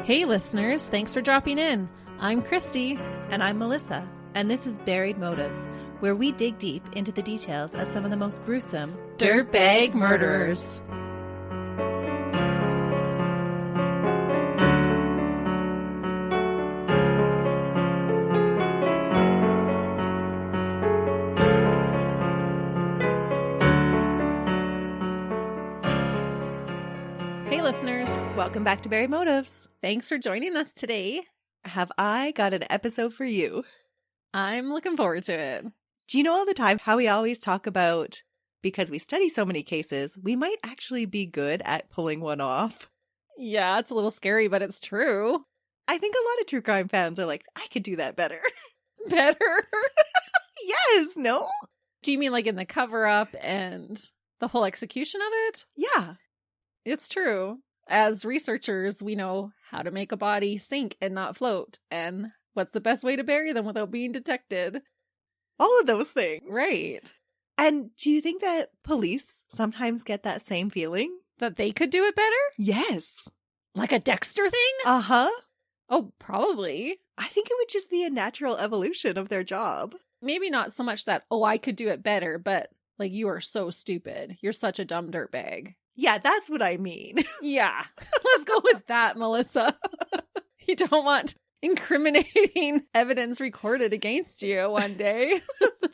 Hey listeners, thanks for dropping in. I'm Christy. And I'm Melissa, and this is Buried Motives, where we dig deep into the details of some of the most gruesome Dirtbag murderers. Hey listeners, Welcome back to Buried Motives. thanks for joining us today. Have I got an episode for you? I'm looking forward to it. Do you know all the time how we always talk about, because we study so many cases, we might actually be good at pulling one off? Yeah, it's a little scary, but it's true. I think a lot of true crime fans are like, I could do that better. Better? Yes, no? Do you mean like in the cover-up and the whole execution of it? Yeah. It's true. As researchers, we know how to make a body sink and not float, and what's the best way to bury them without being detected. All of those things. Right. And do you think that police sometimes get that same feeling? That they could do it better? Yes. Like a Dexter thing? Uh-huh. Oh, probably. I think it would just be a natural evolution of their job. Maybe not so much that, oh, I could do it better, but like, you are so stupid. You're such a dumb dirtbag. Yeah, that's what I mean. Yeah. Let's go with that, Melissa. You don't want incriminating evidence recorded against you one day.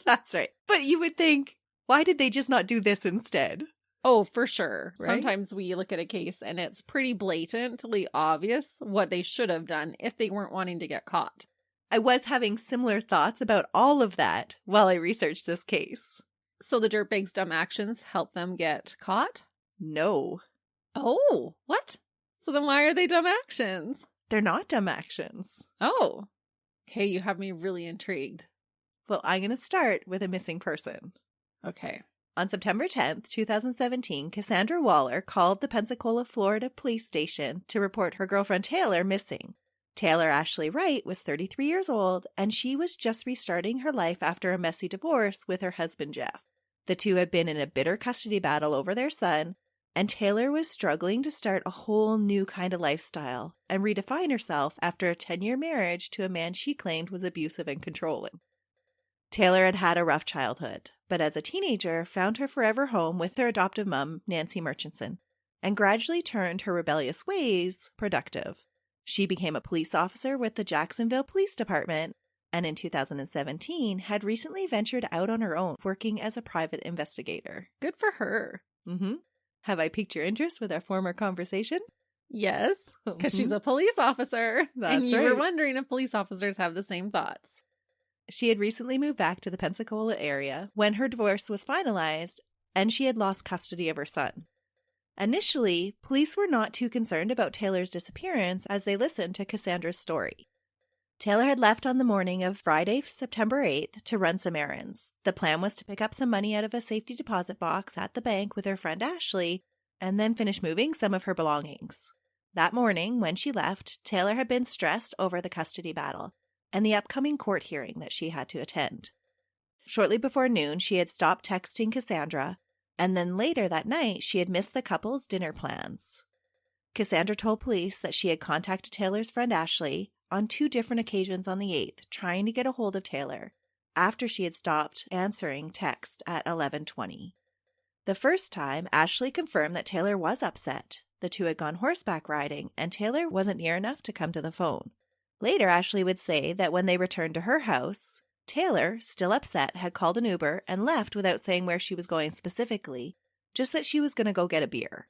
That's right. But you would think, why did they just not do this instead? Oh, for sure. Right? Sometimes we look at a case and it's pretty blatantly obvious what they should have done if they weren't wanting to get caught. I was having similar thoughts about all of that while I researched this case. So the dirtbag's dumb actions help them get caught? No, Oh, what? So then why are they dumb actions? they're not dumb actions. Oh, okay, you have me really intrigued. Well, I'm going to start with a missing person. Okay. On September 10th, 2017, Cassandra Waller called the Pensacola, Florida police station to report her girlfriend Taylor missing. Taylor Ashley Wright was 33 years old, and she was just restarting her life after a messy divorce with her husband Jeff. The two had been in a bitter custody battle over their son, and Taylor was struggling to start a whole new kind of lifestyle and redefine herself after a 10-year marriage to a man she claimed was abusive and controlling. Taylor had had a rough childhood, but as a teenager found her forever home with her adoptive mom, Nancy Murchison, and gradually turned her rebellious ways productive. She became a police officer with the Jacksonville Police Department, and in 2017 had recently ventured out on her own, working as a private investigator. Good for her. Mm-hmm. Have I piqued your interest with our former conversation? Yes, because she's a police officer. That's and you were right. wondering if police officers have the same thoughts. She had recently moved back to the Pensacola area when her divorce was finalized, and she had lost custody of her son. Initially, police were not too concerned about Taylor's disappearance as they listened to Cassandra's story. Taylor had left on the morning of Friday, September 8th to run some errands. The plan was to pick up some money out of a safety deposit box at the bank with her friend Ashley and then finish moving some of her belongings. That morning, when she left, Taylor had been stressed over the custody battle and the upcoming court hearing that she had to attend. Shortly before noon, she had stopped texting Cassandra, and then later that night, she had missed the couple's dinner plans. Cassandra told police that she had contacted Taylor's friend Ashley on 2 different occasions on the 8th, trying to get a hold of Taylor, after she had stopped answering text at 11:20. The first time, Ashley confirmed that Taylor was upset. The two had gone horseback riding, and Taylor wasn't near enough to come to the phone. Later, Ashley would say that when they returned to her house, Taylor, still upset, had called an Uber and left without saying where she was going specifically, just that she was going to go get a beer.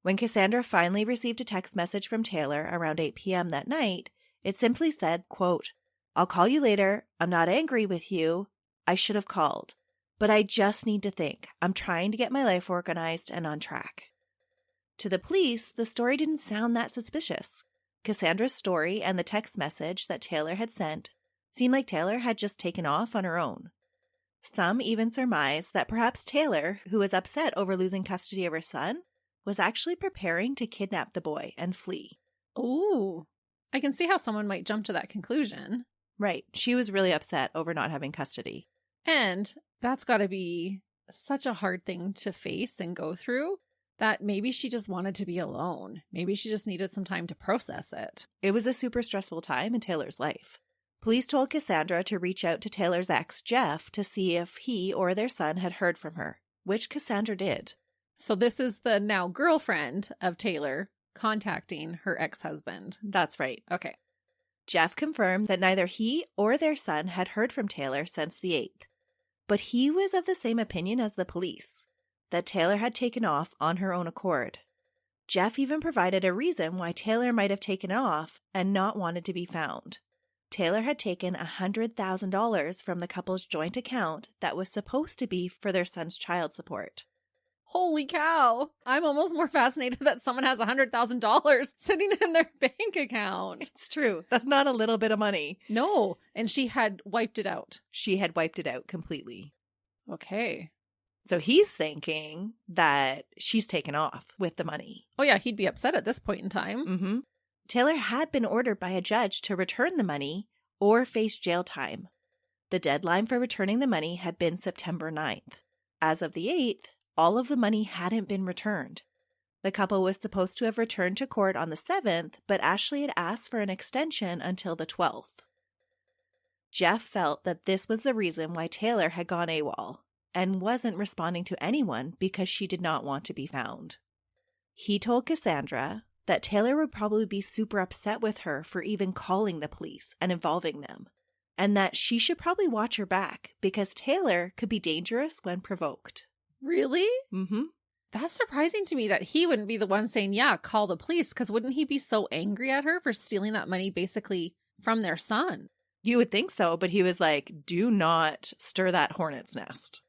When Cassandra finally received a text message from Taylor around 8 p.m. that night, it simply said, quote, "I'll call you later. I'm not angry with you. I should have called. But I just need to think. I'm trying to get my life organized and on track." To the police, the story didn't sound that suspicious. Cassandra's story and the text message that Taylor had sent seemed like Taylor had just taken off on her own. Some even surmised that perhaps Taylor, who was upset over losing custody of her son, was actually preparing to kidnap the boy and flee. Ooh, I can see how someone might jump to that conclusion. Right. She was really upset over not having custody. And that's got to be such a hard thing to face and go through, that maybe she just wanted to be alone. Maybe she just needed some time to process it. It was a super stressful time in Taylor's life. Police told Cassandra to reach out to Taylor's ex, Jeff, to see if he or their son had heard from her, which Cassandra did. So this is the now girlfriend of Taylor contacting her ex-husband. That's right. Okay. Jeff confirmed that neither he or their son had heard from Taylor since the 8th, but he was of the same opinion as the police, that Taylor had taken off on her own accord. Jeff even provided a reason why Taylor might have taken off and not wanted to be found. Taylor had taken $100,000 from the couple's joint account that was supposed to be for their son's child support. Holy cow. I'm almost more fascinated that someone has $100,000 sitting in their bank account. It's true. That's not a little bit of money. No. And she had wiped it out. She had wiped it out completely. Okay. So he's thinking that she's taken off with the money. Oh, yeah. He'd be upset at this point in time. Mm-hmm. Taylor had been ordered by a judge to return the money or face jail time. The deadline for returning the money had been September 9th. As of the 8th, all of the money hadn't been returned. The couple was supposed to have returned to court on the 7th, but Ashley had asked for an extension until the 12th. Jeff felt that this was the reason why Taylor had gone AWOL and wasn't responding to anyone because she did not want to be found. He told Cassandra that Taylor would probably be super upset with her for even calling the police and involving them, and that she should probably watch her back because Taylor could be dangerous when provoked. Really? Mm-hmm. That's surprising to me that he wouldn't be the one saying, yeah, call the police, because wouldn't he be so angry at her for stealing that money basically from their son? You would think so, but he was like, do not stir that hornet's nest.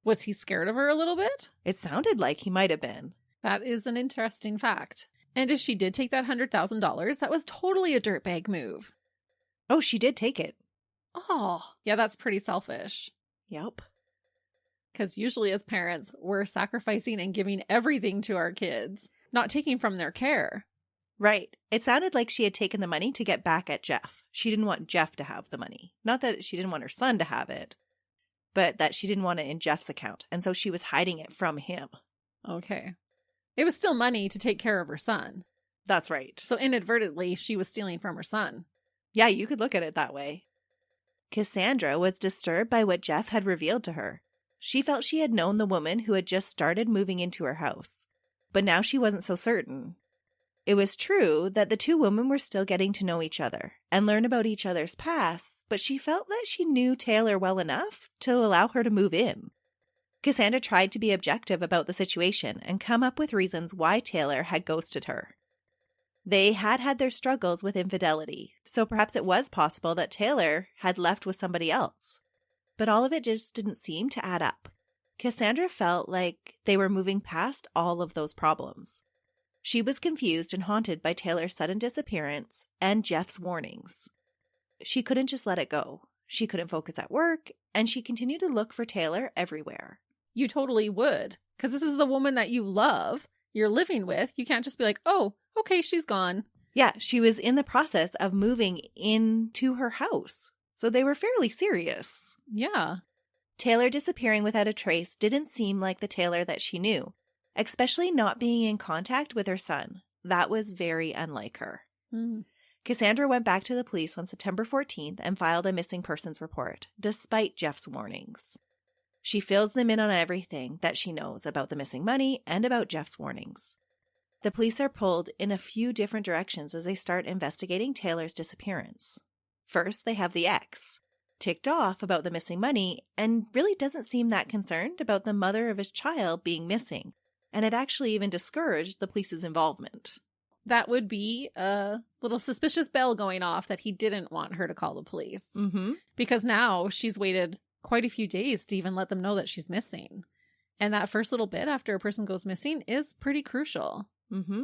Was he scared of her a little bit? It sounded like he might have been. That is an interesting fact. And if she did take that $100,000, that was totally a dirtbag move. Oh, she did take it. Oh, yeah, that's pretty selfish. Yep. Because usually as parents, we're sacrificing and giving everything to our kids, not taking from their care. Right. It sounded like she had taken the money to get back at Jeff. She didn't want Jeff to have the money. Not that she didn't want her son to have it, but that she didn't want it in Jeff's account. And so she was hiding it from him. Okay. It was still money to take care of her son. That's right. So inadvertently, she was stealing from her son. Yeah, you could look at it that way. Cassandra was disturbed by what Jeff had revealed to her. She felt she had known the woman who had just started moving into her house, but now she wasn't so certain. It was true that the two women were still getting to know each other and learn about each other's past, but she felt that she knew Taylor well enough to allow her to move in. Cassandra tried to be objective about the situation and come up with reasons why Taylor had ghosted her. They had had their struggles with infidelity, so perhaps it was possible that Taylor had left with somebody else. But all of it just didn't seem to add up. Cassandra felt like they were moving past all of those problems. She was confused and haunted by Taylor's sudden disappearance and Jeff's warnings. She couldn't just let it go. She couldn't focus at work, and she continued to look for Taylor everywhere. You totally would, because this is the woman that you love, you're living with. You can't just be like, oh, okay, she's gone. Yeah, she was in the process of moving into her house, so they were fairly serious. Yeah. Taylor disappearing without a trace didn't seem like the Taylor that she knew, especially not being in contact with her son. That was very unlike her. Cassandra went back to the police on September 14th and filed a missing persons report, despite Jeff's warnings. She fills them in on everything that she knows about the missing money and about Jeff's warnings. The police are pulled in a few different directions as they start investigating Taylor's disappearance. First, they have the ex, ticked off about the missing money, and really doesn't seem that concerned about the mother of his child being missing, and it actually even discouraged the police's involvement. That would be a little suspicious bell going off that he didn't want her to call the police. Mm-hmm. Because now she's waited quite a few days to even let them know that she's missing. And that first little bit after a person goes missing is pretty crucial. Mm-hmm.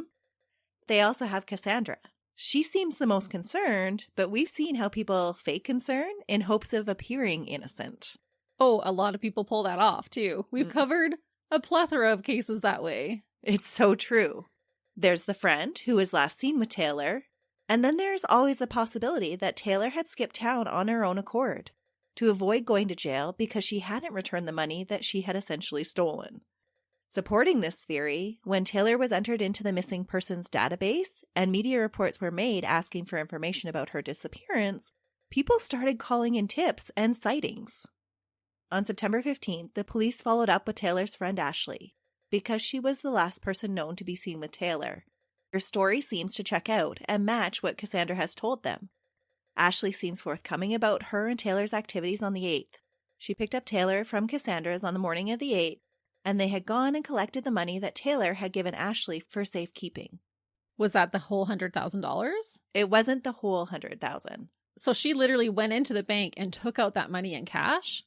They also have Cassandra. She seems the most concerned, but we've seen how people fake concern in hopes of appearing innocent. Oh, a lot of people pull that off, too. We've covered a plethora of cases that way. It's so true. There's the friend who was last seen with Taylor, and then there's always the possibility that Taylor had skipped town on her own accord to avoid going to jail because she hadn't returned the money that she had essentially stolen. Supporting this theory, when Taylor was entered into the missing persons database and media reports were made asking for information about her disappearance, people started calling in tips and sightings. On September 15th, the police followed up with Taylor's friend Ashley because she was the last person known to be seen with Taylor. Her story seems to check out and match what Cassandra has told them. Ashley seems forthcoming about her and Taylor's activities on the 8th. She picked up Taylor from Cassandra's on the morning of the 8th, and they had gone and collected the money that Taylor had given Ashley for safekeeping. Was that the whole $100,000? It wasn't the whole $100,000. So she literally went into the bank and took out that money in cash?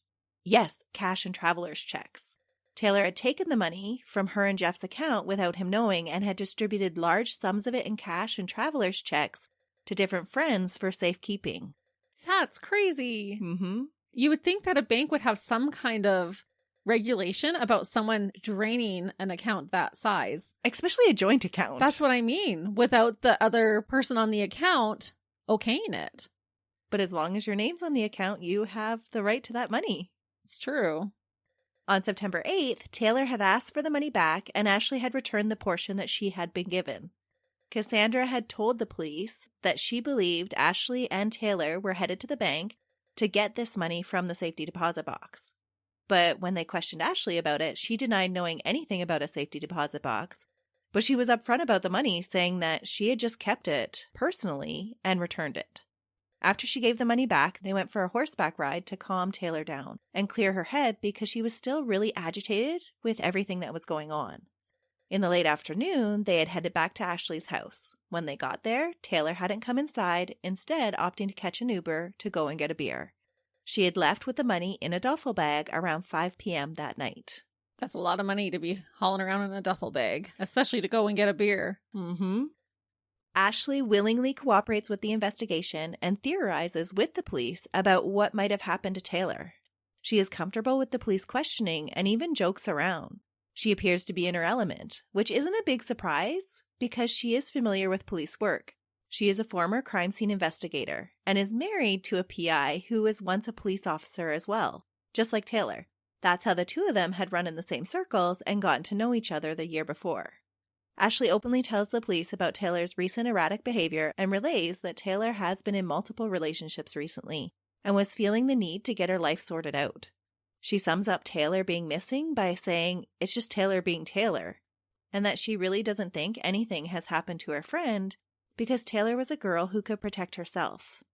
Yes, cash and traveler's checks. Taylor had taken the money from her and Jeff's account without him knowing and had distributed large sums of it in cash and traveler's checks to different friends for safekeeping. That's crazy. Mm-hmm. You would think that a bank would have some kind of regulation about someone draining an account that size. Especially a joint account. That's what I mean, without the other person on the account okaying it. But as long as your name's on the account, you have the right to that money. It's true. On September 8th, Taylor had asked for the money back and Ashley had returned the portion that she had been given. Cassandra had told the police that she believed Ashley and Taylor were headed to the bank to get this money from the safety deposit box. But when they questioned Ashley about it, she denied knowing anything about a safety deposit box. But she was upfront about the money, saying that she had just kept it personally and returned it. After she gave the money back, they went for a horseback ride to calm Taylor down and clear her head because she was still really agitated with everything that was going on. In the late afternoon, they had headed back to Ashley's house. When they got there, Taylor hadn't come inside, instead opting to catch an Uber to go and get a beer. She had left with the money in a duffel bag around 5 p.m. that night. That's a lot of money to be hauling around in a duffel bag, especially to go and get a beer. Mm-hmm. Ashley willingly cooperates with the investigation and theorizes with the police about what might have happened to Taylor. She is comfortable with the police questioning and even jokes around. She appears to be in her element, which isn't a big surprise because she is familiar with police work. She is a former crime scene investigator and is married to a PI who was once a police officer as well, just like Taylor. That's how the two of them had run in the same circles and gotten to know each other the year before. Ashley openly tells the police about Taylor's recent erratic behavior and relays that Taylor has been in multiple relationships recently and was feeling the need to get her life sorted out. She sums up Taylor being missing by saying it's just Taylor being Taylor, and that she really doesn't think anything has happened to her friend because Taylor was a girl who could protect herself.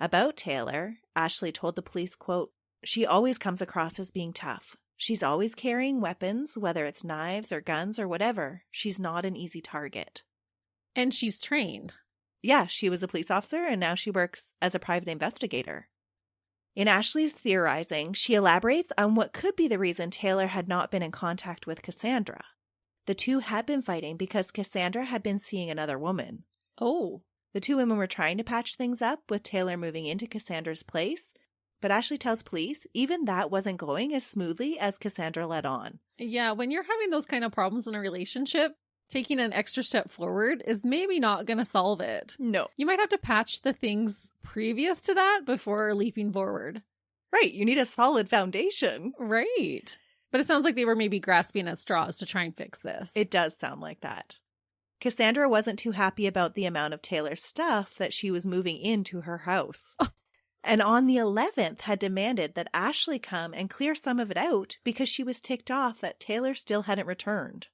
About Taylor, Ashley told the police, quote, "She always comes across as being tough. She's always carrying weapons, whether it's knives or guns or whatever. She's not an easy target." And she's trained. Yeah, she was a police officer and now she works as a private investigator. In Ashley's theorizing, she elaborates on what could be the reason Taylor had not been in contact with Cassandra. The two had been fighting because Cassandra had been seeing another woman. Oh. The two women were trying to patch things up with Taylor moving into Cassandra's place, but Ashley tells police even that wasn't going as smoothly as Cassandra let on. Yeah, when you're having those kind of problems in a relationship, taking an extra step forward is maybe not going to solve it. No. You might have to patch the things previous to that before leaping forward. Right, you need a solid foundation. Right. But it sounds like they were maybe grasping at straws to try and fix this. It does sound like that. Cassandra wasn't too happy about the amount of Taylor's stuff that she was moving into her house. And on the 11th had demanded that Ashley come and clear some of it out because she was ticked off that Taylor still hadn't returned.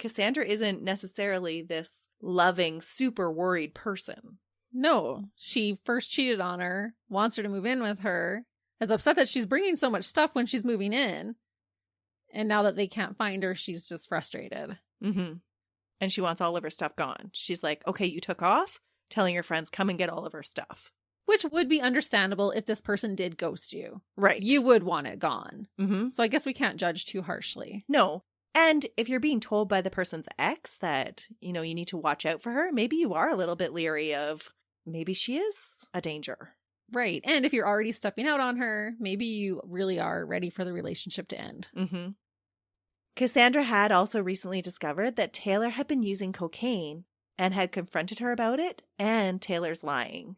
Cassandra isn't necessarily this loving, super worried person. No, she first cheated on her, wants her to move in with her, is upset that she's bringing so much stuff when she's moving in. And now that they can't find her, she's just frustrated. Mm-hmm. And she wants all of her stuff gone. She's like, okay, you took off, telling your friends, come and get all of her stuff. Which would be understandable if this person did ghost you. Right. You would want it gone. Mm-hmm. So I guess we can't judge too harshly. No. And if you're being told by the person's ex that, you need to watch out for her, maybe you are a little bit leery of maybe she is a danger. Right. And if you're already stepping out on her, maybe you really are ready for the relationship to end. Mm-hmm. Cassandra had also recently discovered that Taylor had been using cocaine and had confronted her about it, and Taylor's lying.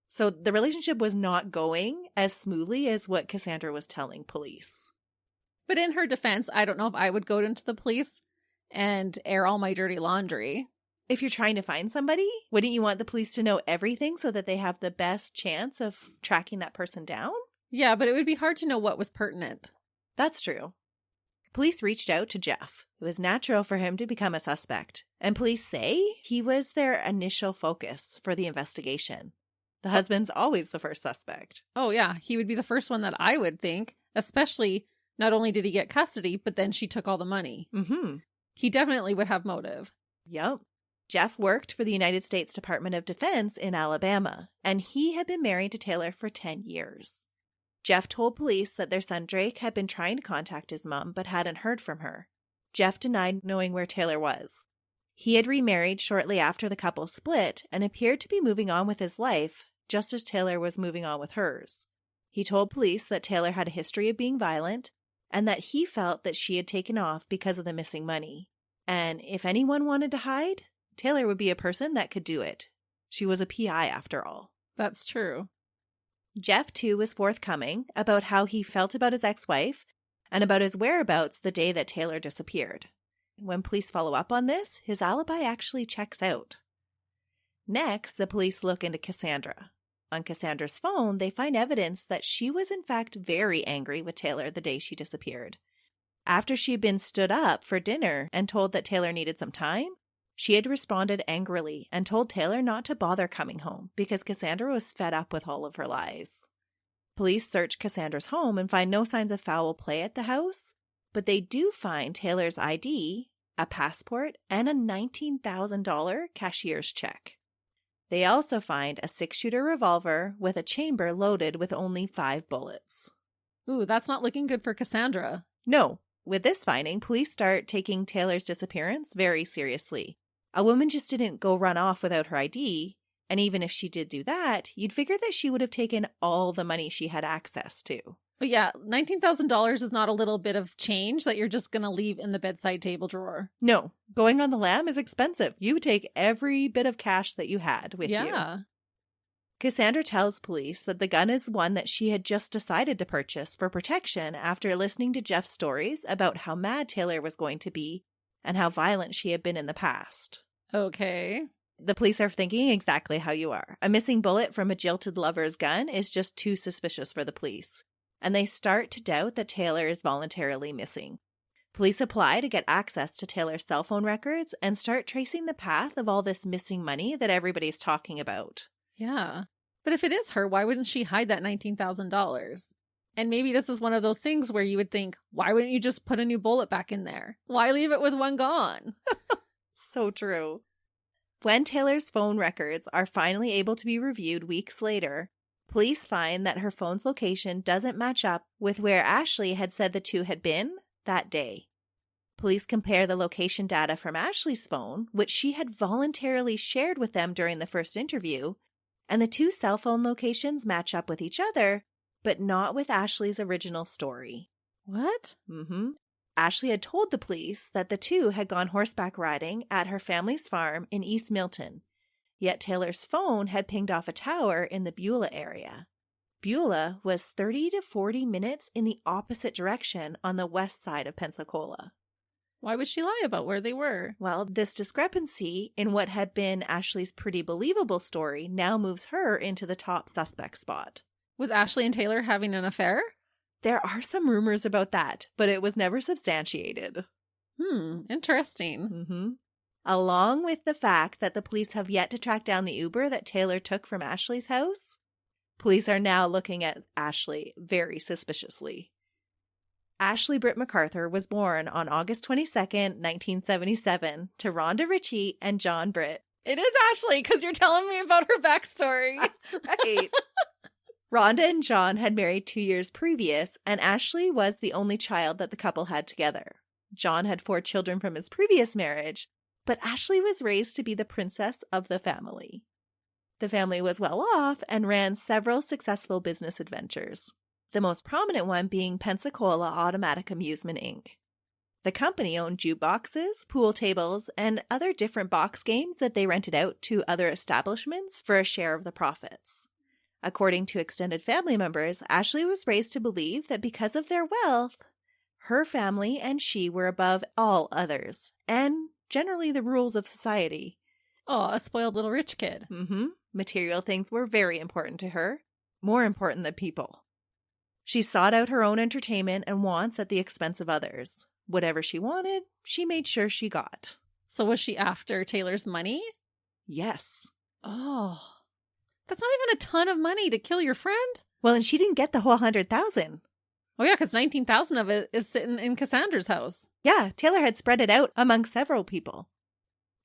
So the relationship was not going as smoothly as what Cassandra was telling police. But in her defense, I don't know if I would go into the police and air all my dirty laundry. If you're trying to find somebody, wouldn't you want the police to know everything so that they have the best chance of tracking that person down? Yeah, but it would be hard to know what was pertinent. That's true. Police reached out to Jeff. It was natural for him to become a suspect, and police say he was their initial focus for the investigation. The husband's always the first suspect. Oh, yeah. He would be the first one that I would think, especially not only did he get custody, but then she took all the money. Mm-hmm. He definitely would have motive. Yep. Jeff worked for the United States Department of Defense in Alabama, and he had been married to Taylor for 10 years. Jeff told police that their son Drake had been trying to contact his mom but hadn't heard from her. Jeff denied knowing where Taylor was. He had remarried shortly after the couple split and appeared to be moving on with his life, just as Taylor was moving on with hers. He told police that Taylor had a history of being violent and that he felt that she had taken off because of the missing money. And if anyone wanted to hide, Taylor would be a person that could do it. She was a PI after all. That's true. Jeff, too, was forthcoming about how he felt about his ex-wife and about his whereabouts the day that Taylor disappeared. When police follow up on this, his alibi actually checks out. Next, the police look into Cassandra. On Cassandra's phone, they find evidence that she was in fact very angry with Taylor the day she disappeared. After she had been stood up for dinner and told that Taylor needed some time, she had responded angrily and told Taylor not to bother coming home because Cassandra was fed up with all of her lies. Police search Cassandra's home and find no signs of foul play at the house, but they do find Taylor's ID, a passport, and a $19,000 cashier's check. They also find a 6-shooter revolver with a chamber loaded with only 5 bullets. Ooh, that's not looking good for Cassandra. No. With this finding, police start taking Taylor's disappearance very seriously. A woman just didn't go run off without her ID, and even if she did do that, you'd figure that she would have taken all the money she had access to. But yeah, $19,000 is not a little bit of change that you're just going to leave in the bedside table drawer. No, going on the lam is expensive. You would take every bit of cash that you had with you. Yeah. Cassandra tells police that the gun is one that she had just decided to purchase for protection after listening to Jeff's stories about how mad Taylor was going to be and how violent she had been in the past. Okay. The police are thinking exactly how you are. A missing bullet from a jilted lover's gun is just too suspicious for the police, and they start to doubt that Taylor is voluntarily missing. Police apply to get access to Taylor's cell phone records and start tracing the path of all this missing money that everybody's talking about. Yeah. But if it is her, why wouldn't she hide that $19,000? And maybe this is one of those things where you would think, why wouldn't you just put a new bullet back in there? Why leave it with one gone? So true. When Taylor's phone records are finally able to be reviewed weeks later, police find that her phone's location doesn't match up with where Ashley had said the two had been that day. Police compare the location data from Ashley's phone, which she had voluntarily shared with them during the first interview, and the two cell phone locations match up with each other, but not with Ashley's original story. What? Mm-hmm. Ashley had told the police that the two had gone horseback riding at her family's farm in East Milton, yet Taylor's phone had pinged off a tower in the Beulah area. Beulah was 30 to 40 minutes in the opposite direction on the west side of Pensacola. Why would she lie about where they were? Well, this discrepancy in what had been Ashley's pretty believable story now moves her into the top suspect spot. Was Ashley and Taylor having an affair? There are some rumors about that, but it was never substantiated. Interesting. Mm-hmm. Along with the fact that the police have yet to track down the Uber that Taylor took from Ashley's house, police are now looking at Ashley very suspiciously. Ashley Britt McArthur was born on August 22nd, 1977, to Rhonda Ritchie and John Britt. It is Ashley, because you're telling me about her backstory. That's right. Rhonda and John had married 2 years previous, and Ashley was the only child that the couple had together. John had 4 children from his previous marriage, but Ashley was raised to be the princess of the family. The family was well off and ran several successful business adventures, the most prominent one being Pensacola Automatic Amusement, Inc. The company owned jukeboxes, pool tables, and other different box games that they rented out to other establishments for a share of the profits. According to extended family members, Ashley was raised to believe that because of their wealth, Her family and she were above all others, and generally the rules of society. Oh, a spoiled little rich kid. Material things were very important to her, more important than people. She sought out her own entertainment and wants at the expense of others. Whatever she wanted, she made sure she got. So was she after Taylor's money? Yes. Oh, that's not even a ton of money to kill your friend. Well, and she didn't get the whole 100,000. Oh yeah, because 19,000 of it is sitting in Cassandra's house. Yeah, Taylor had spread it out among several people.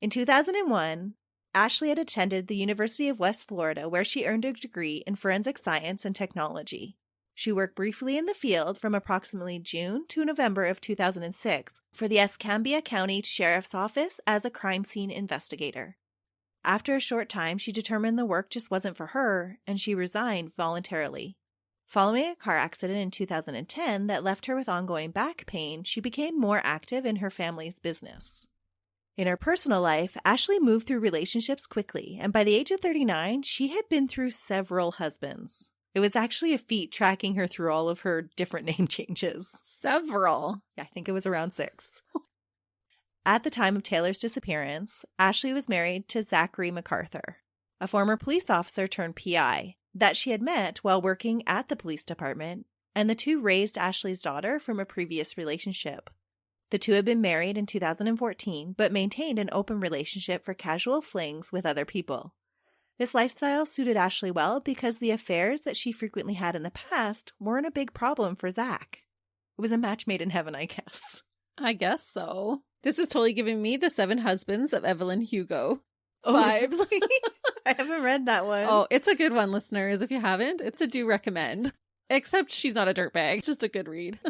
In 2001, Ashley had attended the University of West Florida, where she earned a degree in forensic science and technology. She worked briefly in the field from approximately June to November of 2006 for the Escambia County Sheriff's Office as a crime scene investigator. After a short time, she determined the work just wasn't for her, and she resigned voluntarily. Following a car accident in 2010 that left her with ongoing back pain, she became more active in her family's business. In her personal life, Ashley moved through relationships quickly, and by the age of 39, she had been through several husbands. It was actually a feat tracking her through all of her different name changes. Several. Yeah, I think it was around 6. At the time of Taylor's disappearance, Ashley was married to Zachary McArthur, a former police officer turned PI that she had met while working at the police department, and the two raised Ashley's daughter from a previous relationship. The two had been married in 2014, but maintained an open relationship for casual flings with other people. This lifestyle suited Ashley well because the affairs that she frequently had in the past weren't a big problem for Zach. It was a match made in heaven, I guess. I guess so. This is totally giving me the 7 Husbands of Evelyn Hugo vibes. I haven't read that one. Oh, it's a good one, listeners. If you haven't, it's a do recommend. Except she's not a dirtbag. It's just a good read.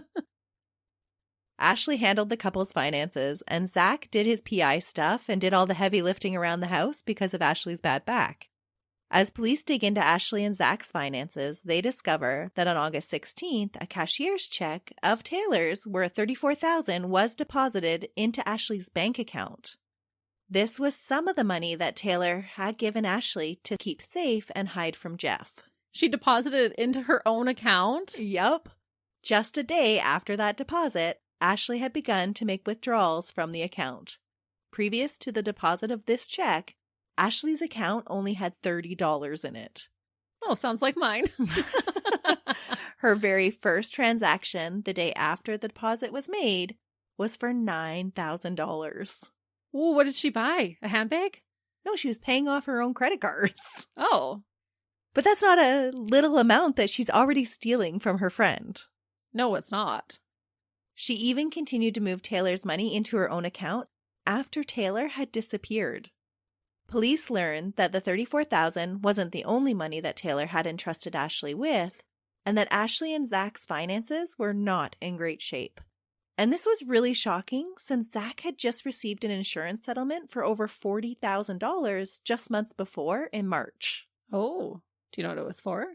Ashley handled the couple's finances, and Zach did his PI stuff and did all the heavy lifting around the house because of Ashley's bad back. As police dig into Ashley and Zach's finances, they discover that on August 16th, a cashier's check of Taylor's worth $34,000 was deposited into Ashley's bank account. This was some of the money that Taylor had given Ashley to keep safe and hide from Jeff. She deposited it into her own account? Yup. Just a day after that deposit, Ashley had begun to make withdrawals from the account. Previous to the deposit of this check, Ashley's account only had $30 in it. Oh, sounds like mine. Her very first transaction, the day after the deposit was made, was for $9,000. Oh, what did she buy? A handbag? No, she was paying off her own credit cards. Oh. But that's not a little amount that she's already stealing from her friend. No, it's not. She even continued to move Taylor's money into her own account after Taylor had disappeared. Police learned that the $34,000 wasn't the only money that Taylor had entrusted Ashley with, and that Ashley and Zach's finances were not in great shape. And this was really shocking since Zach had just received an insurance settlement for over $40,000 just months before in March. Oh, do you know what it was for?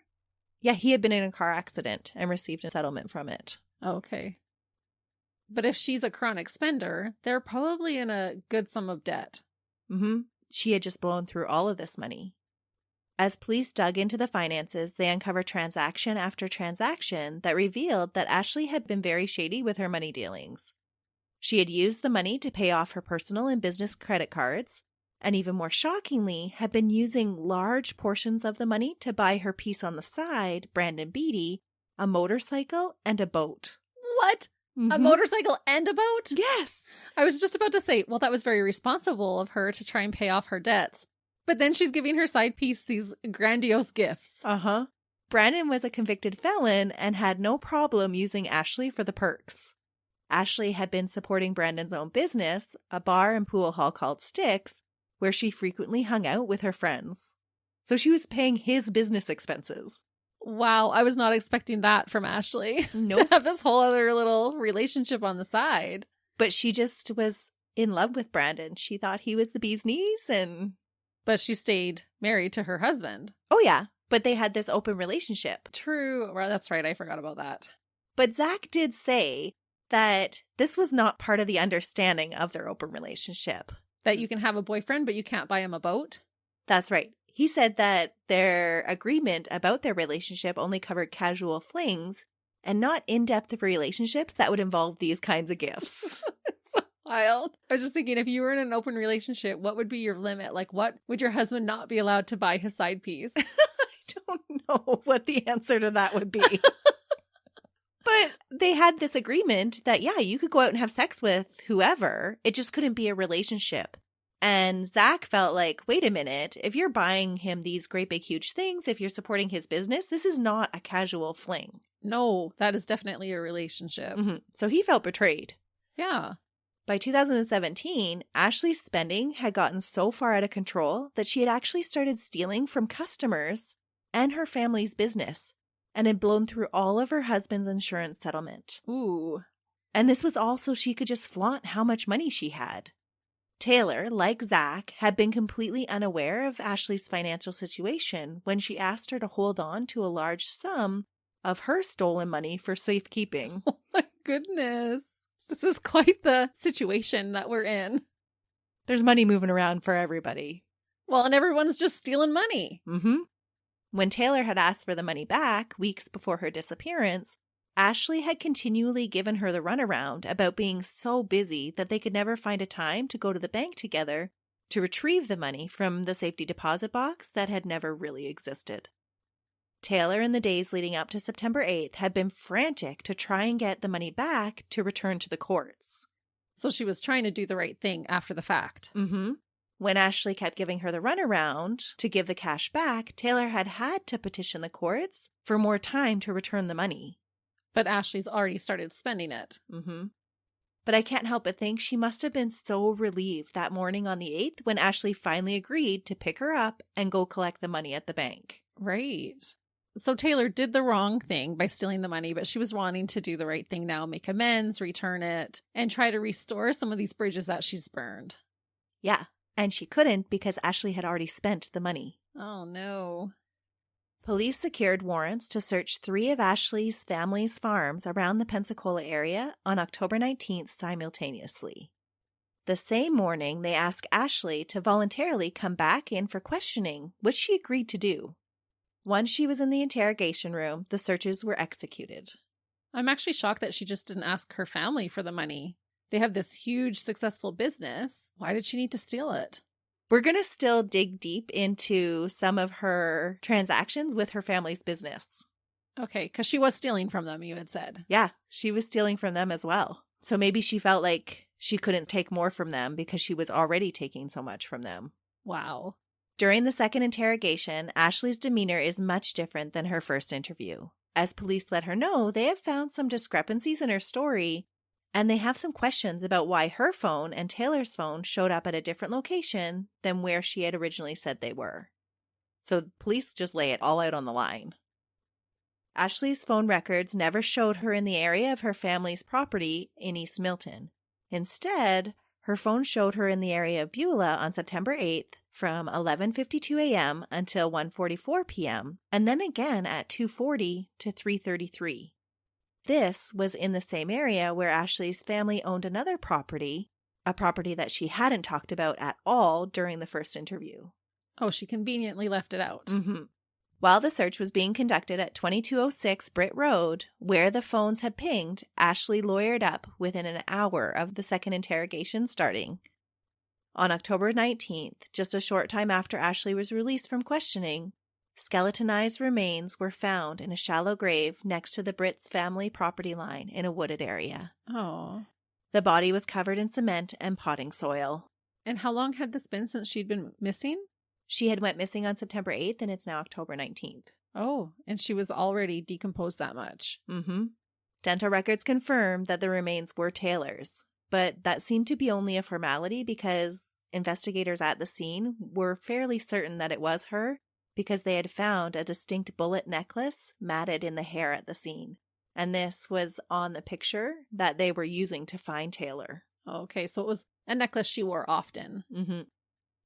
Yeah, he had been in a car accident and received a settlement from it. Okay. But if she's a chronic spender, they're probably in a good sum of debt. She had just blown through all of this money. As police dug into the finances, they uncovered transaction after transaction that revealed that Ashley had been very shady with her money dealings. She had used the money to pay off her personal and business credit cards, and even more shockingly, had been using large portions of the money to buy her piece on the side, Brandon Beatty, a motorcycle and a boat. What? A motorcycle and a boat? Yes. I was just about to say, well, that was very responsible of her to try and pay off her debts. But then she's giving her side piece these grandiose gifts. Brandon was a convicted felon and had no problem using Ashley for the perks. Ashley had been supporting Brandon's own business, a bar and pool hall called Sticks, where she frequently hung out with her friends. So she was paying his business expenses. Wow, I was not expecting that from Ashley. Nope. To have this whole other little relationship on the side. But she just was in love with Brandon. She thought he was the bee's knees and... But she stayed married to her husband. Oh yeah, but they had this open relationship. True. Well, that's right. I forgot about that. But Zach did say that this was not part of the understanding of their open relationship. That you can have a boyfriend, but you can't buy him a boat? That's right. He said that their agreement about their relationship only covered casual flings and not in-depth relationships that would involve these kinds of gifts. It's so wild. I was just thinking, if you were in an open relationship, what would be your limit? Like, what would your husband not be allowed to buy his side piece? I don't know what the answer to that would be. But they had this agreement that, yeah, you could go out and have sex with whoever. It just couldn't be a relationship. And Zach felt like, wait a minute, if you're buying him these great big huge things, if you're supporting his business, this is not a casual fling. No, that is definitely a relationship. Mm-hmm. So he felt betrayed. Yeah. By 2017, Ashley's spending had gotten so far out of control that she had actually started stealing from customers and her family's business and had blown through all of her husband's insurance settlement. Ooh. And this was all so she could just flaunt how much money she had. Taylor, like Zach, had been completely unaware of Ashley's financial situation when she asked her to hold on to a large sum of her stolen money for safekeeping. Oh my goodness. This is quite the situation that we're in. There's money moving around for everybody. Well, and everyone's just stealing money. Mm-hmm. When Taylor had asked for the money back weeks before her disappearance, Ashley had continually given her the runaround about being so busy that they could never find a time to go to the bank together to retrieve the money from the safety deposit box that had never really existed. Taylor, in the days leading up to September 8th, had been frantic to try and get the money back to return to the courts. So she was trying to do the right thing after the fact. Mm-hmm. When Ashley kept giving her the runaround to give the cash back, Taylor had to petition the courts for more time to return the money. But Ashley's already started spending it. Mm-hmm. But I can't help but think she must have been so relieved that morning on the 8th when Ashley finally agreed to pick her up and go collect the money at the bank. Right. So Taylor did the wrong thing by stealing the money, but she was wanting to do the right thing now, make amends, return it, and try to restore some of these bridges that she's burned. Yeah, and she couldn't because Ashley had already spent the money. Oh, no. Police secured warrants to search 3 of Ashley's family's farms around the Pensacola area on October 19th simultaneously. The same morning, they asked Ashley to voluntarily come back in for questioning, which she agreed to do. Once she was in the interrogation room, the searches were executed. I'm actually shocked that she just didn't ask her family for the money. They have this huge, successful business. Why did she need to steal it? We're going to still dig deep into some of her transactions with her family's business. Okay, because she was stealing from them, you had said. Yeah, she was stealing from them as well. So maybe she felt like she couldn't take more from them because she was already taking so much from them. Wow. During the second interrogation, Ashley's demeanor is much different than her first interview. As police let her know, they have found some discrepancies in her story, and they have some questions about why her phone and Taylor's phone showed up at a different location than where she had originally said they were. So police just lay it all out on the line. Ashley's phone records never showed her in the area of her family's property in East Milton. Instead, her phone showed her in the area of Beulah on September 8th from 11:52 a.m. until 1:44 p.m., and then again at 2:40 to 3:33. This was in the same area where Ashley's family owned another property, a property that she hadn't talked about at all during the first interview. Oh, she conveniently left it out. Mm-hmm. While the search was being conducted at 2206 Britt Road, where the phones had pinged, Ashley lawyered up within an hour of the second interrogation starting. On October 19th, just a short time after Ashley was released from questioning, skeletonized remains were found in a shallow grave next to the Britt's family property line in a wooded area. Oh. The body was covered in cement and potting soil. And how long had this been since she'd been missing? She had went missing on September 8th, and it's now October 19th. Oh, and she was already decomposed that much. Mm-hmm. Dental records confirmed that the remains were Taylor's, but that seemed to be only a formality because investigators at the scene were fairly certain that it was her because they had found a distinct bullet necklace matted in the hair at the scene. And this was on the picture that they were using to find Taylor. Okay, so it was a necklace she wore often. Mm-hmm.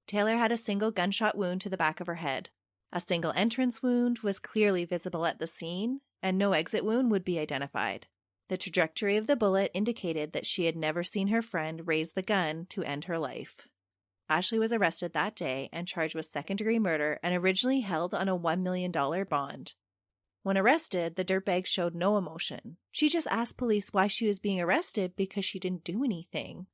Taylor had a single gunshot wound to the back of her head. A single entrance wound was clearly visible at the scene, and no exit wound would be identified. The trajectory of the bullet indicated that she had never seen her friend raise the gun to end her life. Ashley was arrested that day and charged with second-degree murder and originally held on a $1 million bond. When arrested, the dirtbag showed no emotion. She just asked police why she was being arrested because she didn't do anything.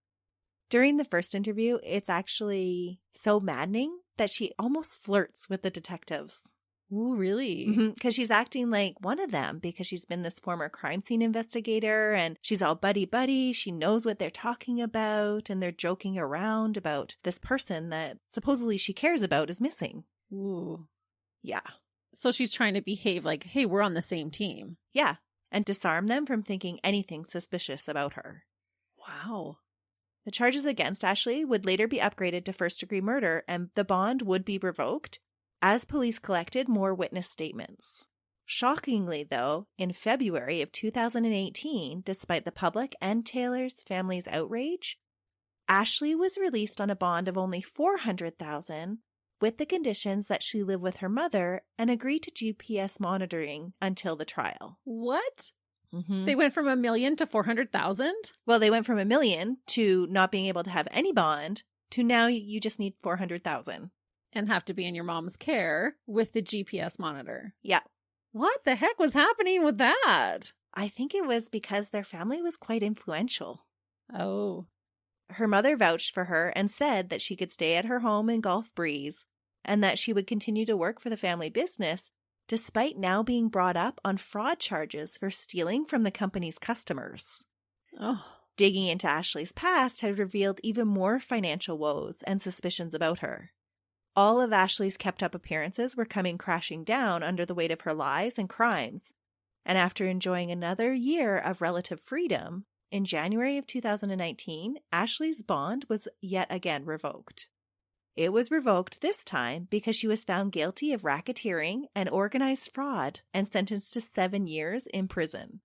During the first interview, it's actually so maddening that she almost flirts with the detectives. Ooh, really? Because she's acting like one of them because she's been this former crime scene investigator and she's all buddy-buddy. She knows what they're talking about and they're joking around about this person that supposedly she cares about is missing. Ooh. Yeah. So she's trying to behave like, hey, we're on the same team. Yeah. And disarm them from thinking anything suspicious about her. Wow. The charges against Ashley would later be upgraded to first-degree murder and the bond would be revoked as police collected more witness statements. Shockingly, though, in February of 2018, despite the public and Taylor's family's outrage, Ashley was released on a bond of only $400,000 with the conditions that she live with her mother and agree to GPS monitoring until the trial. What? Mm-hmm. They went from $1 million to $400,000? Well, they went from $1 million to not being able to have any bond to now you just need $400,000. And have to be in your mom's care with the GPS monitor. Yeah. What the heck was happening with that? I think it was because their family was quite influential. Oh. Her mother vouched for her and said that she could stay at her home in Gulf Breeze and that she would continue to work for the family business despite now being brought up on fraud charges for stealing from the company's customers. Oh. Digging into Ashley's past had revealed even more financial woes and suspicions about her. All of Ashley's kept-up appearances were coming crashing down under the weight of her lies and crimes, and after enjoying another year of relative freedom, in January of 2019, Ashley's bond was yet again revoked. It was revoked this time because she was found guilty of racketeering and organized fraud and sentenced to 7 years in prison.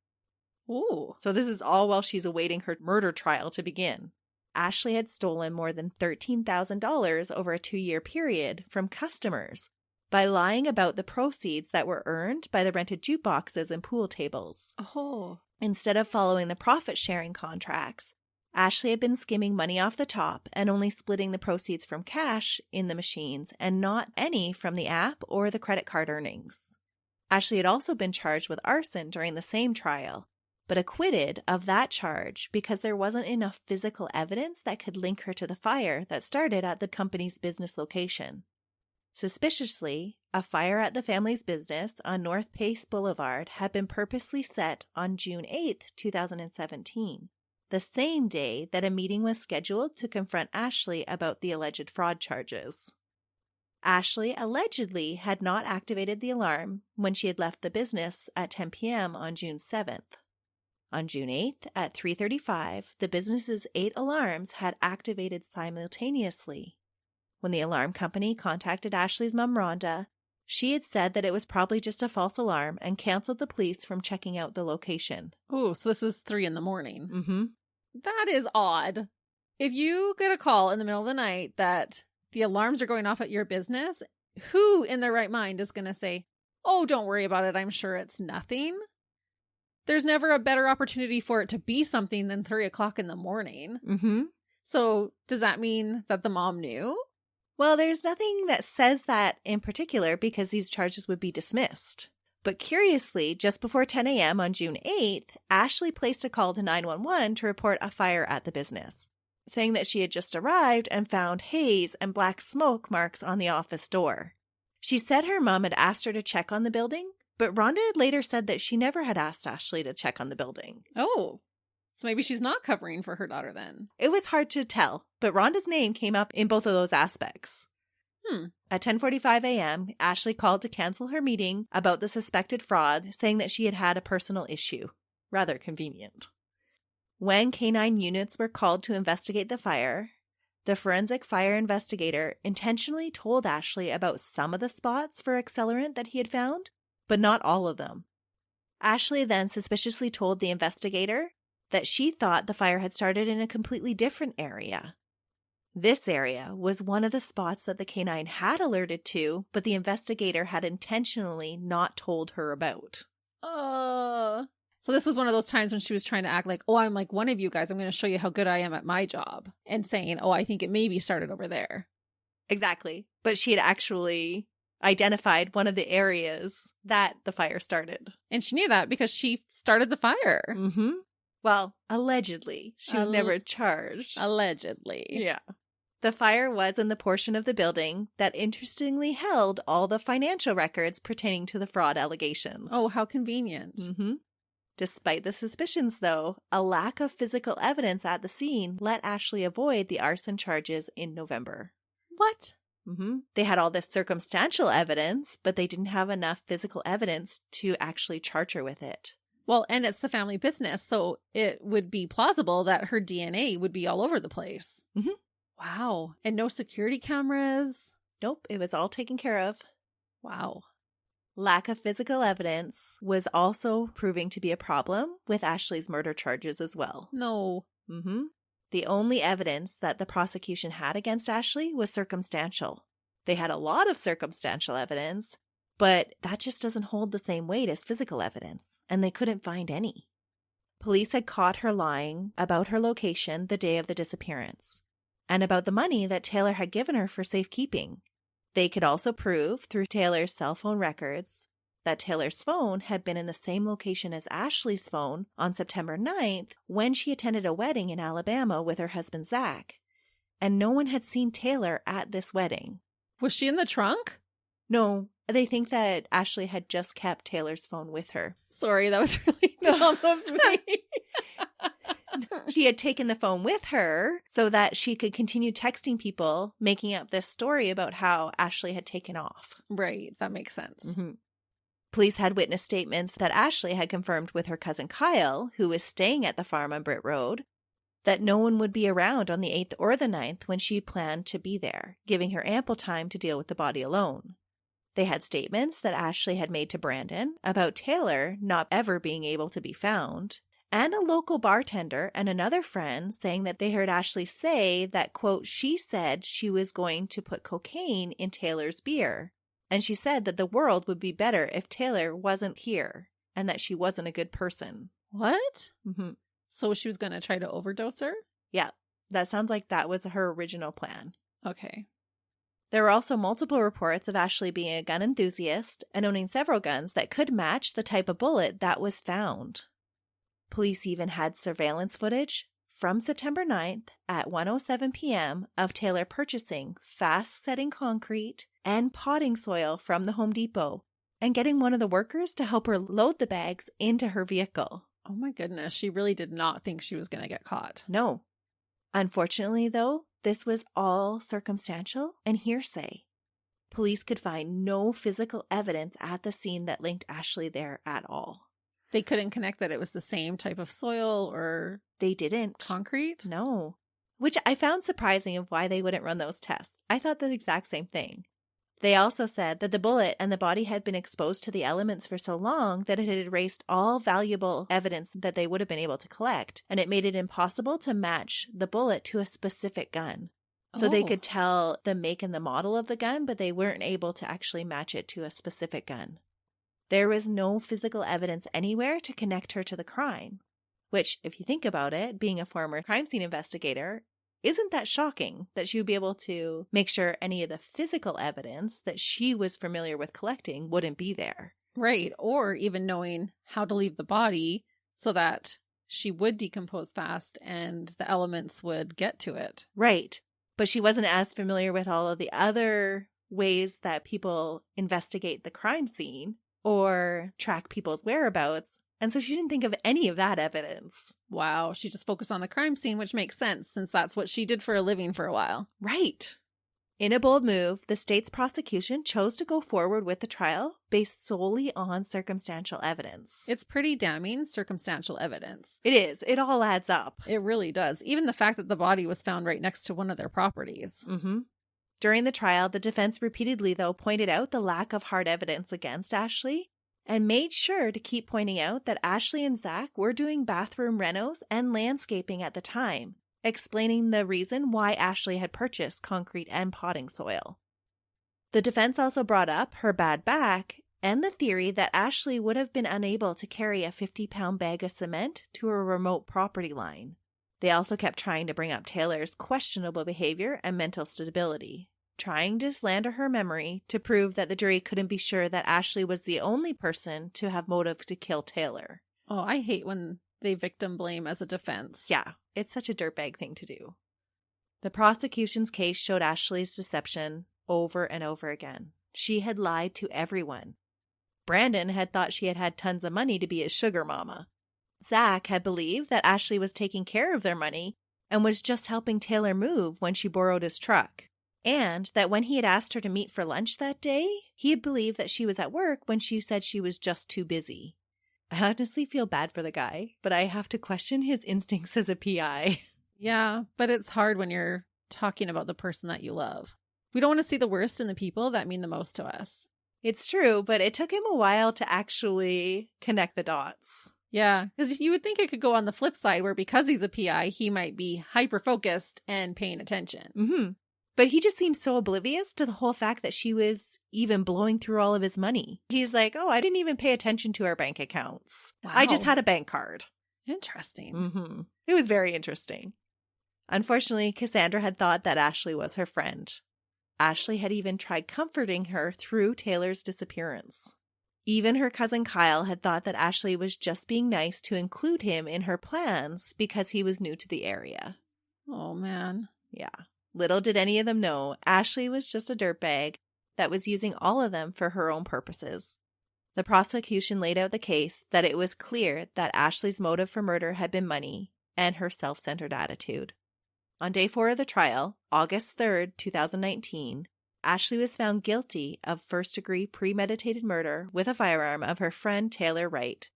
Ooh. So this is all while she's awaiting her murder trial to begin. Ashley had stolen more than $13,000 over a 2-year period from customers by lying about the proceeds that were earned by the rented jukeboxes and pool tables. Oh. Instead of following the profit-sharing contracts, Ashley had been skimming money off the top and only splitting the proceeds from cash in the machines and not any from the app or the credit card earnings. Ashley had also been charged with arson during the same trial, but acquitted of that charge because there wasn't enough physical evidence that could link her to the fire that started at the company's business location. Suspiciously, a fire at the family's business on North Pace Boulevard had been purposely set on June 8, 2017, the same day that a meeting was scheduled to confront Ashley about the alleged fraud charges. Ashley allegedly had not activated the alarm when she had left the business at 10 p.m. on June 7th. On June 8th at 3:35, the business's 8 alarms had activated simultaneously. When the alarm company contacted Ashley's mom, Rhonda, she had said that it was probably just a false alarm and canceled the police from checking out the location. Oh, so this was 3 a.m. Mm-hmm. That is odd. If you get a call in the middle of the night that the alarms are going off at your business, who in their right mind is going to say, oh, don't worry about it, I'm sure it's nothing? There's never a better opportunity for it to be something than 3 o'clock in the morning. Mm-hmm. So does that mean that the mom knew? Well, there's nothing that says that in particular because these charges would be dismissed. But curiously, just before 10 a.m. on June 8th, Ashley placed a call to 911 to report a fire at the business, saying that she had just arrived and found haze and black smoke marks on the office door. She said her mom had asked her to check on the building, but Rhonda had later said that she never had asked Ashley to check on the building. Oh, so maybe she's not covering for her daughter then. It was hard to tell, but Rhonda's name came up in both of those aspects. At 10:45 a.m., Ashley called to cancel her meeting about the suspected fraud, saying that she had had a personal issue. Rather convenient. When canine units were called to investigate the fire, the forensic fire investigator intentionally told Ashley about some of the spots for accelerant that he had found, but not all of them. Ashley then suspiciously told the investigator that she thought the fire had started in a completely different area. This area was one of the spots that the canine had alerted to, but the investigator had intentionally not told her about. So this was one of those times when she was trying to act like, oh, I'm like one of you guys. I'm going to show you how good I am at my job. And saying, oh, I think it maybe started over there. Exactly. But she had actually identified one of the areas that the fire started. And she knew that because she started the fire. Mm-hmm. Well, allegedly. She was never charged. Allegedly. Yeah. The fire was in the portion of the building that interestingly held all the financial records pertaining to the fraud allegations. Oh, how convenient. Mm-hmm. Despite the suspicions, though, a lack of physical evidence at the scene let Ashley avoid the arson charges in November. What? Mm-hmm. They had all this circumstantial evidence, but they didn't have enough physical evidence to actually charge her with it. Well, and it's the family business, so it would be plausible that her DNA would be all over the place. Mm-hmm. Wow. And no security cameras? Nope, it was all taken care of. Wow. Lack of physical evidence was also proving to be a problem with Ashley's murder charges as well. No. Mm-hmm. The only evidence that the prosecution had against Ashley was circumstantial. They had a lot of circumstantial evidence, but that just doesn't hold the same weight as physical evidence, and they couldn't find any. Police had caught her lying about her location the day of the disappearance, and about the money that Taylor had given her for safekeeping. They could also prove, through Taylor's cell phone records, that Taylor's phone had been in the same location as Ashley's phone on September 9th when she attended a wedding in Alabama with her husband Zach, and no one had seen Taylor at this wedding. Was she in the trunk? No, they think that Ashley had just kept Taylor's phone with her. Sorry, that was really dumb of me. She had taken the phone with her so that she could continue texting people, making up this story about how Ashley had taken off. Right, that makes sense. Mm-hmm. Police had witness statements that Ashley had confirmed with her cousin Kyle, who was staying at the farm on Britt Road, that no one would be around on the 8th or the 9th when she planned to be there, giving her ample time to deal with the body alone. They had statements that Ashley had made to Brandon about Taylor not ever being able to be found, and a local bartender and another friend saying that they heard Ashley say that, quote, she said she was going to put cocaine in Taylor's beer. And she said that the world would be better if Taylor wasn't here and that she wasn't a good person. What? Mm-hmm. So she was going to try to overdose her? Yeah, that sounds like that was her original plan. Okay. There were also multiple reports of Ashley being a gun enthusiast and owning several guns that could match the type of bullet that was found. Police even had surveillance footage from September 9th at 1:07 p.m. of Taylor purchasing fast-setting concrete and potting soil from the Home Depot and getting one of the workers to help her load the bags into her vehicle. Oh my goodness, she really did not think she was going to get caught. No. Unfortunately, though, this was all circumstantial and hearsay. Police could find no physical evidence at the scene that linked Ashley there at all. They couldn't connect that it was the same type of soil or They didn't. concrete? No. Which I found surprising of why they wouldn't run those tests. I thought the exact same thing. They also said that the bullet and the body had been exposed to the elements for so long that it had erased all valuable evidence that they would have been able to collect, and it made it impossible to match the bullet to a specific gun. So they could tell the make and the model of the gun, but they weren't able to actually match it to a specific gun. There was no physical evidence anywhere to connect her to the crime, which, if you think about it, being a former crime scene investigator, isn't that shocking that she would be able to make sure any of the physical evidence that she was familiar with collecting wouldn't be there. Right. Or even knowing how to leave the body so that she would decompose fast and the elements would get to it. Right. But she wasn't as familiar with all of the other ways that people investigate the crime scene or track people's whereabouts. And so she didn't think of any of that evidence. Wow. She just focused on the crime scene, which makes sense since that's what she did for a living for a while. Right. In a bold move, the state's prosecution chose to go forward with the trial based solely on circumstantial evidence. It's pretty damning circumstantial evidence. It is. It all adds up. It really does. Even the fact that the body was found right next to one of their properties. Mm-hmm. During the trial, the defense repeatedly, though, pointed out the lack of hard evidence against Ashley and made sure to keep pointing out that Ashley and Zach were doing bathroom renos and landscaping at the time, explaining the reason why Ashley had purchased concrete and potting soil. The defense also brought up her bad back and the theory that Ashley would have been unable to carry a 50-pound bag of cement to a remote property line. They also kept trying to bring up Taylor's questionable behavior and mental stability. trying to slander her memory to prove that the jury couldn't be sure that Ashley was the only person to have motive to kill Taylor. Oh, I hate when they victim blame as a defense. Yeah, it's such a dirtbag thing to do. The prosecution's case showed Ashley's deception over and over again. She had lied to everyone. Brandon had thought she had had tons of money to be a sugar mama. Zach had believed that Ashley was taking care of their money and was just helping Taylor move when she borrowed his truck. And that when he had asked her to meet for lunch that day, he had believed that she was at work when she said she was just too busy. I honestly feel bad for the guy, but I have to question his instincts as a PI. Yeah, but it's hard when you're talking about the person that you love. We don't want to see the worst in the people that mean the most to us. It's true, but it took him a while to actually connect the dots. Yeah, because you would think it could go on the flip side where because he's a PI, he might be hyper-focused and paying attention. Mm-hmm. But he just seems so oblivious to the whole fact that she was even blowing through all of his money. He's like, oh, I didn't even pay attention to our bank accounts. Wow. I just had a bank card. Interesting. Mm-hmm. It was very interesting. Unfortunately, Cassandra had thought that Ashley was her friend. Ashley had even tried comforting her through Taylor's disappearance. Even her cousin Kyle had thought that Ashley was just being nice to include him in her plans because he was new to the area. Oh, man. Yeah. Little did any of them know, Ashley was just a dirtbag that was using all of them for her own purposes. The prosecution laid out the case that it was clear that Ashley's motive for murder had been money and her self-centered attitude. On day 4 of the trial, August 3rd, 2019, Ashley was found guilty of first-degree premeditated murder with a firearm of her friend Taylor Wright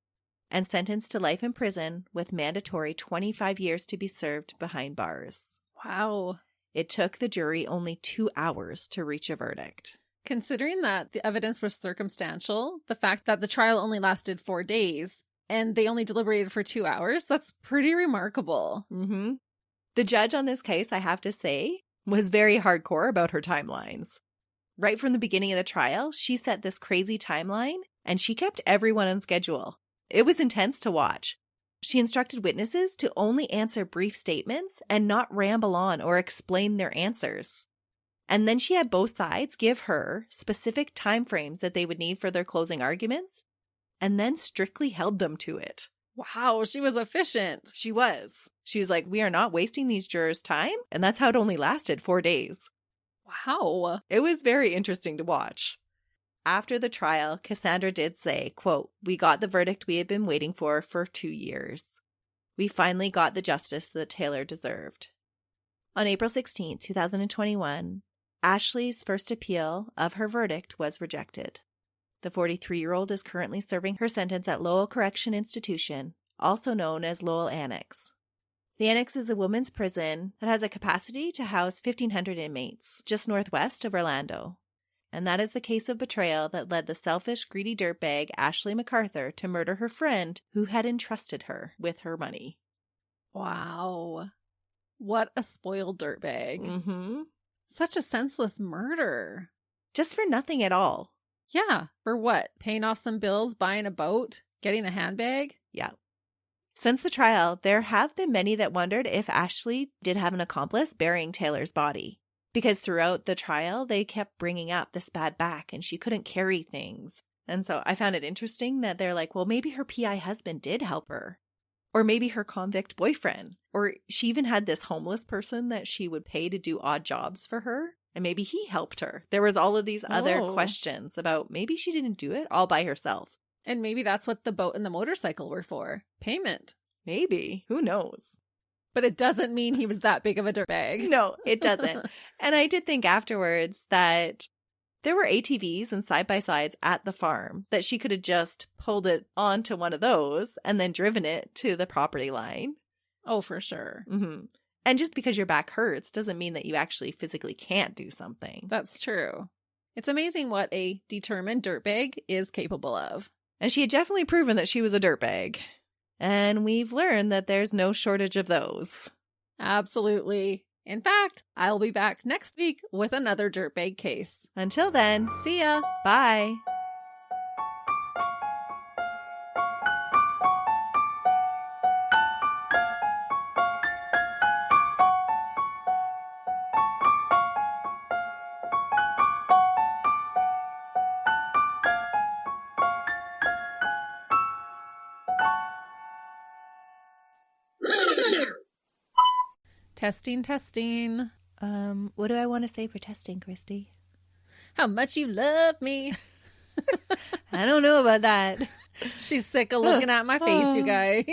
and sentenced to life in prison with mandatory 25 years to be served behind bars. Wow. It took the jury only 2 hours to reach a verdict. Considering that the evidence was circumstantial, the fact that the trial only lasted 4 days and they only deliberated for 2 hours, that's pretty remarkable. Mm-hmm. The judge on this case, I have to say, was very hardcore about her timelines. Right from the beginning of the trial, she set this crazy timeline and she kept everyone on schedule. It was intense to watch. She instructed witnesses to only answer brief statements and not ramble on or explain their answers. And then she had both sides give her specific time frames that they would need for their closing arguments, and then strictly held them to it. Wow, she was efficient. She was. She's like, we are not wasting these jurors' time, and that's how it only lasted 4 days. Wow. It was very interesting to watch. After the trial, Cassandra did say, quote, "We got the verdict we had been waiting for 2 years. We finally got the justice that Taylor deserved." On April 16, 2021, Ashley's first appeal of her verdict was rejected. The 43-year-old is currently serving her sentence at Lowell Correction Institution, also known as Lowell Annex. The Annex is a women's prison that has a capacity to house 1,500 inmates, just northwest of Orlando. And that is the case of betrayal that led the selfish, greedy dirtbag Ashley McArthur to murder her friend who had entrusted her with her money. Wow. What a spoiled dirtbag. Mm-hmm. Such a senseless murder. Just for nothing at all. Yeah. For what? Paying off some bills, buying a boat, getting a handbag? Yeah. Since the trial, there have been many that wondered if Ashley did have an accomplice burying Taylor's body. Because throughout the trial, they kept bringing up this bad back and she couldn't carry things. And so I found it interesting that they're like, well, maybe her PI husband did help her. Or maybe her convict boyfriend. Or she even had this homeless person that she would pay to do odd jobs for her. And maybe he helped her. There was all of these other questions about maybe she didn't do it all by herself. And maybe that's what the boat and the motorcycle were for. Payment. Maybe. Who knows? But it doesn't mean he was that big of a dirtbag. No, it doesn't. And I did think afterwards that there were ATVs and side-by-sides at the farm that she could have just pulled it onto one of those and then driven it to the property line. Oh, for sure. Mm-hmm. And just because your back hurts doesn't mean that you actually physically can't do something. That's true. It's amazing what a determined dirtbag is capable of. And she had definitely proven that she was a dirtbag. And we've learned that there's no shortage of those. Absolutely. In fact, I'll be back next week with another dirtbag case. Until then, see ya. Bye. Testing, testing. What do I want to say for testing, Christy? How much you love me. I don't know about that. She's sick of looking at my face, you guys.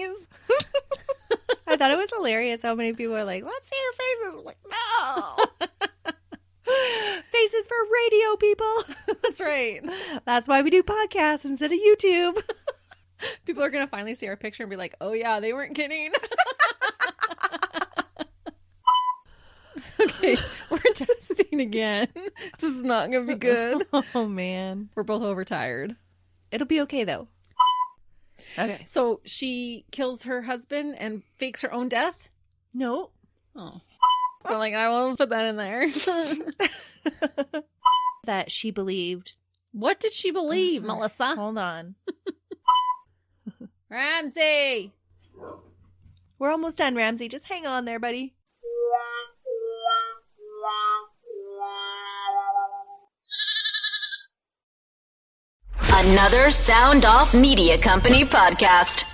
I thought it was hilarious how many people are like, let's see your faces. I'm like, no. Faces for radio people. That's right. That's why we do podcasts instead of YouTube. People are going to finally see our picture and be like, oh yeah, they weren't kidding. Okay, we're testing again. This is not going to be good. Oh, man. We're both overtired. It'll be okay, though. Okay. So she kills her husband and fakes her own death? No. Oh. Well, like, I won't put that in there. That she believed. What did she believe, Melissa? Hold on. Ramsey! We're almost done, Ramsey. Just hang on there, buddy. Another Sound Off Media Company podcast.